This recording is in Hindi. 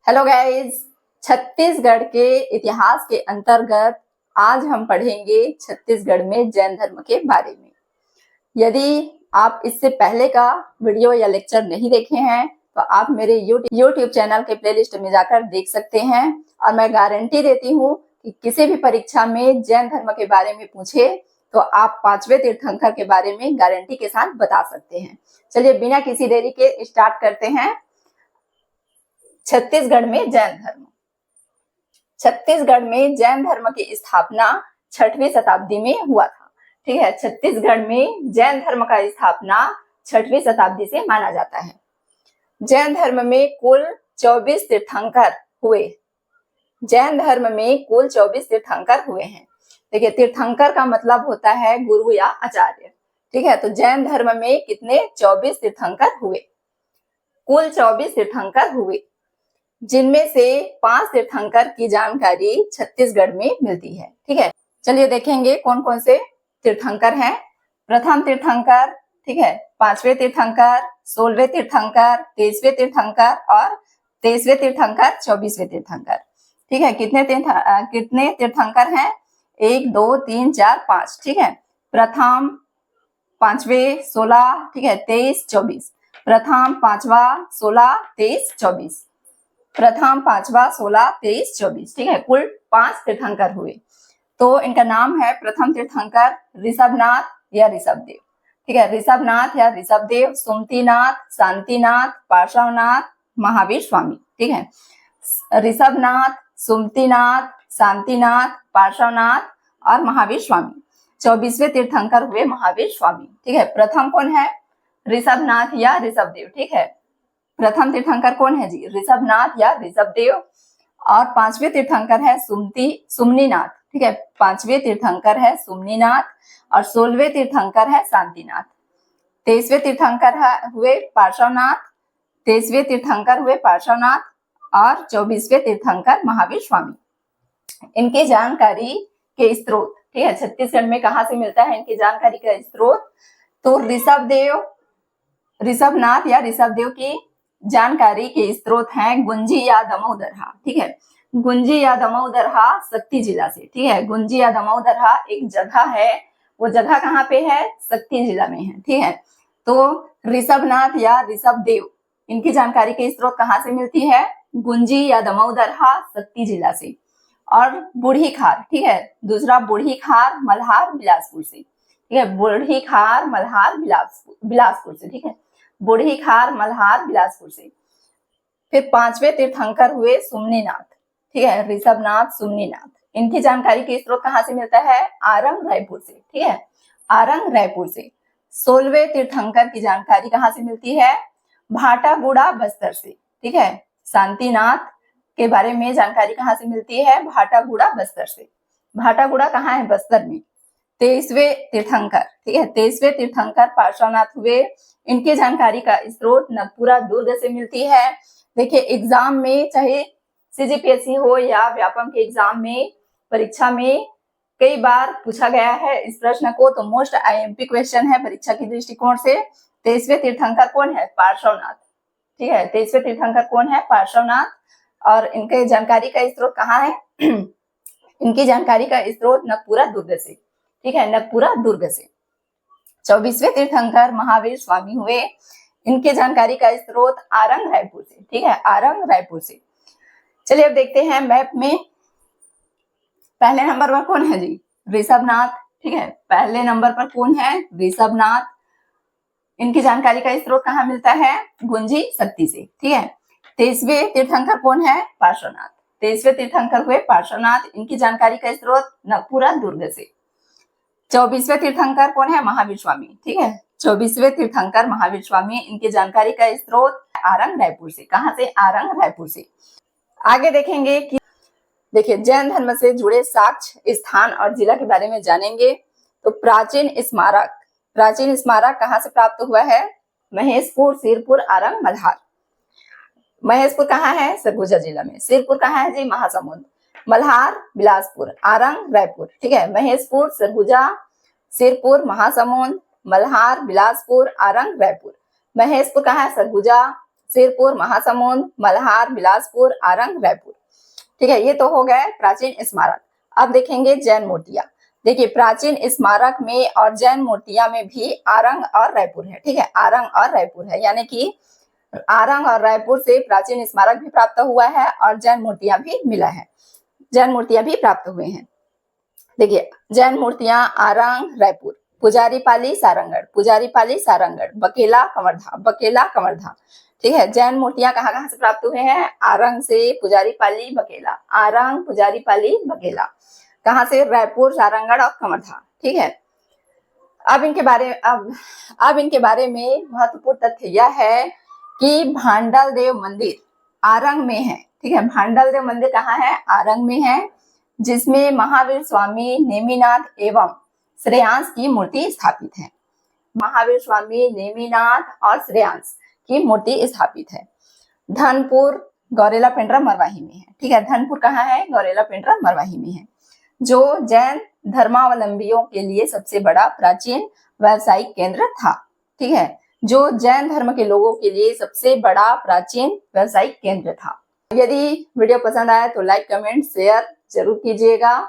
हेलो गाइस, छत्तीसगढ़ के इतिहास के अंतर्गत आज हम पढ़ेंगे छत्तीसगढ़ में जैन धर्म के बारे में। यदि आप इससे पहले का वीडियो या लेक्चर नहीं देखे हैं तो आप मेरे यूट्यूब चैनल के प्लेलिस्ट में जाकर देख सकते हैं। और मैं गारंटी देती हूँ कि किसी भी परीक्षा में जैन धर्म के बारे में पूछे तो आप पांचवें तीर्थंकर के बारे में गारंटी के साथ बता सकते हैं। चलिए बिना किसी देरी के स्टार्ट करते हैं। छत्तीसगढ़ में जैन धर्म। छत्तीसगढ़ में जैन धर्म की स्थापना 6वीं शताब्दी में हुआ था। ठीक है, छत्तीसगढ़ में जैन धर्म का स्थापना 6वीं शताब्दी से माना जाता है। जैन धर्म में कुल 24 तीर्थंकर हुए। जैन धर्म में कुल 24 तीर्थंकर हुए हैं। देखिए, तीर्थंकर का मतलब होता है गुरु या आचार्य। ठीक है, तो जैन धर्म में कितने 24 तीर्थंकर हुए। कुल 24 तीर्थंकर हुए, जिनमें से 5 तीर्थंकर की जानकारी छत्तीसगढ़ में मिलती है। ठीक है, चलिए देखेंगे कौन कौन से तीर्थंकर हैं। प्रथम तीर्थंकर, ठीक है, 5वें तीर्थंकर, 16वें तीर्थंकर, 23वें तीर्थंकर और 23वें तीर्थंकर, 24वें तीर्थंकर। ठीक है, कितने तीर्थंकर हैं? 1 2 3 4 5। ठीक है, प्रथम, 5वें, 16, ठीक है, 23 24। प्रथम, 5वां, 16 23 24। प्रथम, 5वां, 16 23 24। ठीक है, कुल 5 तीर्थंकर हुए। तो इनका नाम है प्रथम तीर्थंकर ऋषभनाथ या ऋषभदेव। ठीक है, ऋषभनाथ या ऋषभदेव, सुमतिनाथ, शांतिनाथ, पार्श्वनाथ, महावीर स्वामी। ठीक है, ऋषभनाथ, सुमतिनाथ, शांतिनाथ, पार्श्वनाथ और महावीर स्वामी। 24वें तीर्थंकर हुए महावीर स्वामी। ठीक है, प्रथम कौन है? ऋषभनाथ या ऋषभदेव। ठीक है, प्रथम तीर्थंकर कौन है जी? ऋषभनाथ या ऋषभदेव। और 5वें तीर्थंकर है सुमनीनाथ। ठीक है, 5वें तीर्थंकर है सुमनीनाथ और 16वें तीर्थंकर है शांतिनाथ। 23वें तीर्थंकर हुए पार्श्वनाथ। 23वें तीर्थंकर हुए पार्श्वनाथ और 24वें तीर्थंकर महावीर स्वामी। इनकी जानकारी के स्रोत, ठीक है, छत्तीसगढ़ में कहाँ से मिलता है इनकी जानकारी का स्रोत? तो ऋषभनाथ या ऋषभदेव की जानकारी के स्रोत हैं गुंजी या दमोदरहा। ठीक है, गुंजी या दमोदरहा शक्ति जिला से। ठीक है, गुंजी या दमोदरहा एक जगह है, वो जगह कहाँ पे है? शक्ति जिला में है। ठीक है, तो ऋषभनाथ या ऋषभदेव, इनकी जानकारी के स्रोत कहाँ से मिलती है? गुंजी या दमोदरहा शक्ति जिला से। और बूढ़ी खार, ठीक है, दूसरा बूढ़ी खार मल्हार बिलासपुर से। ठीक है, बूढ़ी खार मल्हार बिलासपुर से। ठीक है, बूढ़ी खार मल्हार बिलासपुर से। फिर 5वें तीर्थंकर हुए सुमनीनाथ। ठीक है, ऋषभनाथ, सुमनीनाथ, इनकी जानकारी के स्रोत कहाँ से मिलता है? आरंग रायपुर से। ठीक है, आरंग रायपुर से। 16वें तीर्थंकर की जानकारी कहाँ से मिलती है? भाटागुड़ा बस्तर से। ठीक है, शांतिनाथ के बारे में जानकारी कहाँ से मिलती है? भाटागुड़ा बस्तर से। भाटागुड़ा कहाँ है? बस्तर में। 23वें तीर्थंकर, ठीक है, 23वें तीर्थंकर पार्श्वनाथ हुए। इनकी जानकारी का स्रोत नगपुरा दुर्ग से मिलती है। देखिए, एग्जाम में चाहे सीजीपीएससी हो या व्यापम के एग्जाम में, परीक्षा में कई बार पूछा गया है इस प्रश्न को, तो मोस्ट आईएमपी क्वेश्चन है परीक्षा की दृष्टिकोण से। 23वें तीर्थंकर कौन है? पार्श्वनाथ। ठीक है, 23वें तीर्थंकर कौन है? पार्श्वनाथ। और इनके जानकारी का स्रोत कहाँ है? इनकी जानकारी का स्रोत नगपुरा दुर्ग से। ठीक है, नगपुरा दुर्ग से। 24वें तीर्थंकर महावीर स्वामी हुए। इनके जानकारी का स्रोत आरंग रायपुर से। ठीक है, आरंग रायपुर से। चलिए अब देखते हैं मैप में पहले नंबर पर कौन है जी? ऋषभनाथ। ठीक है, पहले नंबर पर कौन है? ऋषभनाथ। इनकी जानकारी का स्रोत कहाँ मिलता है? गुंजी शक्ति से। ठीक है, 23वें तीर्थंकर कौन है? पार्श्वनाथ। 23वें तीर्थंकर हुए पार्श्वनाथ। इनकी जानकारी का स्रोत नगपुरा दुर्ग से। 24वें तीर्थंकर कौन है? महावीर स्वामी। ठीक है, 24वें तीर्थंकर महावीर स्वामी। इनकी जानकारी का स्रोत आरंग रायपुर से। कहाँ से? आरंग रायपुर से। आगे देखेंगे कि देखिए, जैन धर्म से जुड़े साक्ष्य, स्थान और जिला के बारे में जानेंगे। तो प्राचीन स्मारक कहाँ से प्राप्त हुआ है? महेशपुर, सिरपुर, आरंग, मल्हार। महेशपुर कहाँ है? सरगुजा जिला में। सिरपुर कहाँ है जी? महासमुंद। मल्हार बिलासपुर, आरंग रायपुर। ठीक है, महेशपुर, सरगुजा, सिरपुर, महासमुंद, मल्हार बिलासपुर, आरंग रायपुर। महेशपुर कहाँ है? सरगुजा, सिरपुर, महासमुंद, मल्हार, बिलासपुर, आरंग, रायपुर। ठीक है, ये तो हो गए प्राचीन स्मारक। अब देखेंगे जैन मूर्तियां। देखिए प्राचीन स्मारक में और जैन मूर्तियां में भी आरंग और रायपुर है। ठीक है, आरंग और रायपुर है, यानी कि आरंग और रायपुर से प्राचीन स्मारक भी प्राप्त हुआ है और जैन मूर्तियां भी मिला है, जैन मूर्तियां भी प्राप्त हुए हैं। देखिए जैन मूर्तियां आरंग, रायपुर, पुजारीपाली, सारंगढ़, पुजारीपाली, सारंगढ़, बकेला, कवर्धा, बकेला, कवर्धा। ठीक है, जैन मूर्तियां कहाँ कहाँ से प्राप्त हुए हैं? आरंग से, पुजारीपाली, बकेला, आरंग, पुजारीपाली, बकेला। कहाँ से? रायपुर, सारंगढ़ और कवर्धा। ठीक है, अब इनके बारे में महत्वपूर्ण तथ्य यह है कि भांडल देव मंदिर आरंग में है। ठीक है, भांडल देव मंदिर कहाँ है? आरंग में है, जिसमें महावीर स्वामी, नेमिनाथ एवं श्रेयांश की मूर्ति स्थापित है। महावीर स्वामी, नेमिनाथ और श्रेयांश की मूर्ति स्थापित है। धनपुर गौरेला पेंड्रा मरवाही में है। ठीक है, धनपुर कहाँ है? गौरेला पेंड्रा मरवाही में है, जो जैन धर्मावलंबियों के लिए सबसे बड़ा प्राचीन व्यावसायिक केंद्र था। ठीक है, जो जैन धर्म के लोगों के लिए सबसे बड़ा प्राचीन व्यावसायिक केंद्र था। यदि वीडियो पसंद आया तो लाइक, कमेंट, शेयर जरूर कीजिएगा।